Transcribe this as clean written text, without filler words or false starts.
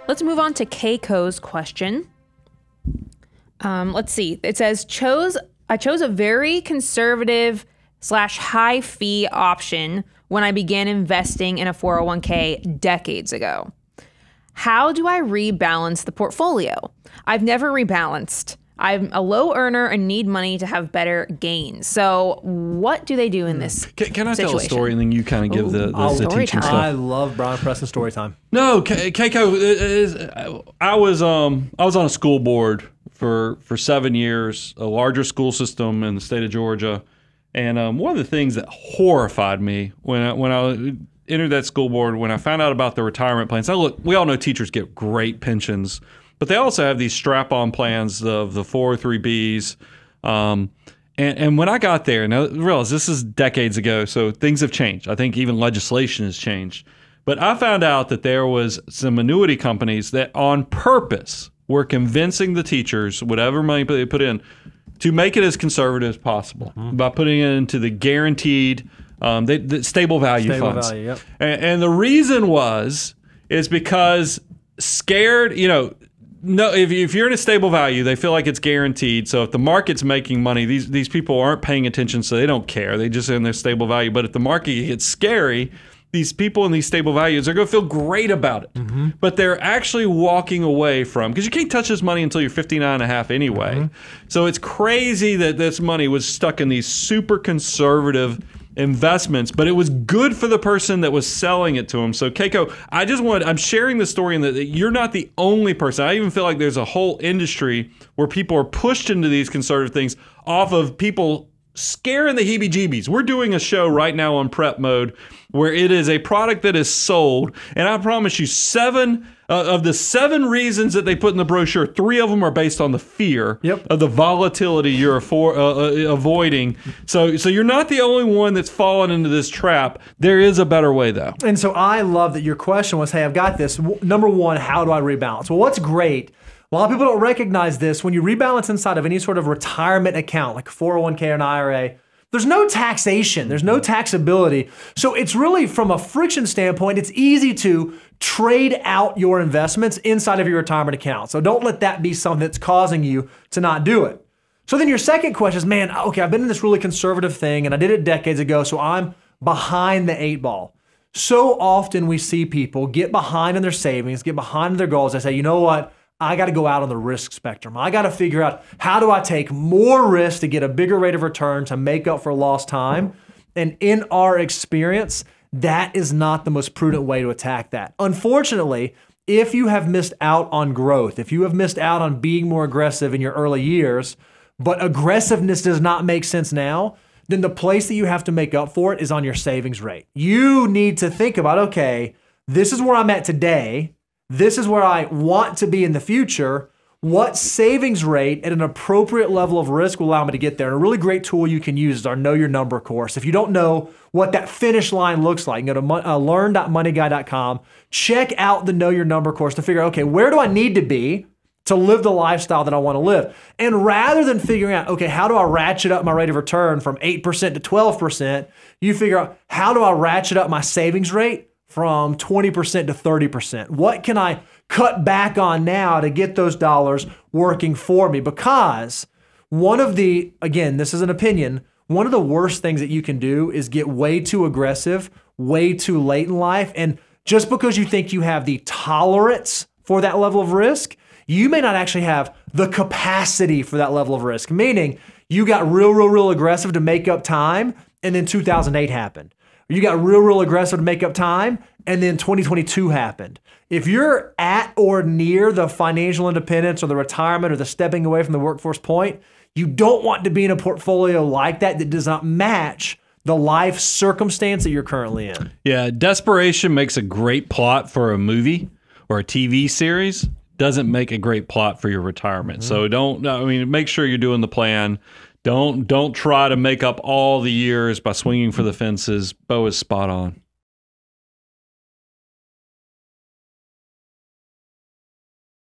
Let's move on to Keiko's question. Let's see. It says, I chose a very conservative / high fee option when I began investing in a 401k decades ago. How do I rebalance the portfolio? I've never rebalanced. I'm a low earner and need money to have better gains. So what do they do in this Can I situation? tell a story and then you kind of give the teaching stuff? I love Brian Preston story time. No, Keiko, I was on a school board for 7 years, a larger school system in the state of Georgia. And one of the things that horrified me when I entered that school board, when I found out about the retirement plans. Now, look, we all know teachers get great pensions, but they also have these strap-on plans of the 403Bs. And when I got there, now realize this is decades ago, so things have changed. I think even legislation has changed. But I found out that there was some annuity companies that on purpose were convincing the teachers, whatever money they put in, to make it as conservative as possible by putting it into the guaranteed, the stable value funds. Stable value, yep. And the reason is because scared, no, if you're in a stable value, they feel like it's guaranteed. So if the market's making money, these people aren't paying attention, so they don't care. They just in their stable value. But if the market gets scary, these people in these stable values are going to feel great about it. Mm-hmm. But they're actually walking away from, because you can't touch this money until you're 59 and a half anyway. Mm-hmm. So it's crazy that this money was stuck in these super conservative investments, but it was good for the person that was selling it to them. So Keiko, I'm sharing this story in that you're not the only person. I even feel like there's a whole industry where people are pushed into these conservative things off of people scaring the heebie-jeebies. We're doing a show right now on Prep Mode where it is a product that is sold, and I promise you 7 of the 7 reasons that they put in the brochure, 3 of them are based on the fear of the volatility you're avoiding. So you're not the only one that's fallen into this trap. There is a better way, though. And so I love that your question was, hey, I've got this. Number one, how do I rebalance? Well, what's great, a lot of people don't recognize this. When you rebalance inside of any sort of retirement account, like a 401k or an IRA, there's no taxation. There's no taxability. So it's really, from a friction standpoint, it's easy to trade out your investments inside of your retirement account. So don't let that be something that's causing you to not do it. So then your second question is, man, okay, I've been in this really conservative thing and I did it decades ago, so I'm behind the 8 ball. So often we see people get behind in their savings, get behind in their goals. They say, you know what? I got to go out on the risk spectrum. I got to figure out, how do I take more risk to get a bigger rate of return to make up for lost time? And in our experience, that is not the most prudent way to attack that. Unfortunately, if you have missed out on growth, if you have missed out on being more aggressive in your early years, but aggressiveness does not make sense now, then the place that you have to make up for it is on your savings rate. You need to think about, okay, this is where I'm at today. This is where I want to be in the future. What savings rate at an appropriate level of risk will allow me to get there? And a really great tool you can use is our Know Your Number course. If you don't know what that finish line looks like, go to learn.moneyguy.com. Check out the Know Your Number course to figure out, okay, where do I need to be to live the lifestyle that I want to live? And rather than figuring out, okay, how do I ratchet up my rate of return from 8% to 12%, you figure out, how do I ratchet up my savings rate from 20% to 30%? What can I cut back on now to get those dollars working for me? Because one of the, again, this is an opinion, one of the worst things that you can do is get way too aggressive, way too late in life. And just because you think you have the tolerance for that level of risk, you may not actually have the capacity for that level of risk. Meaning you got real aggressive to make up time, and then 2008 happened. You got real aggressive to make up time, and then 2022 happened. If you're at or near the financial independence or the retirement or the stepping away from the workforce point, you don't want to be in a portfolio like that does not match the life circumstance that you're currently in. Yeah, desperation makes a great plot for a movie or a TV series. Doesn't make a great plot for your retirement. Mm-hmm. So make sure you're doing the plan. Don't try to make up all the years by swinging for the fences. Bo is spot on.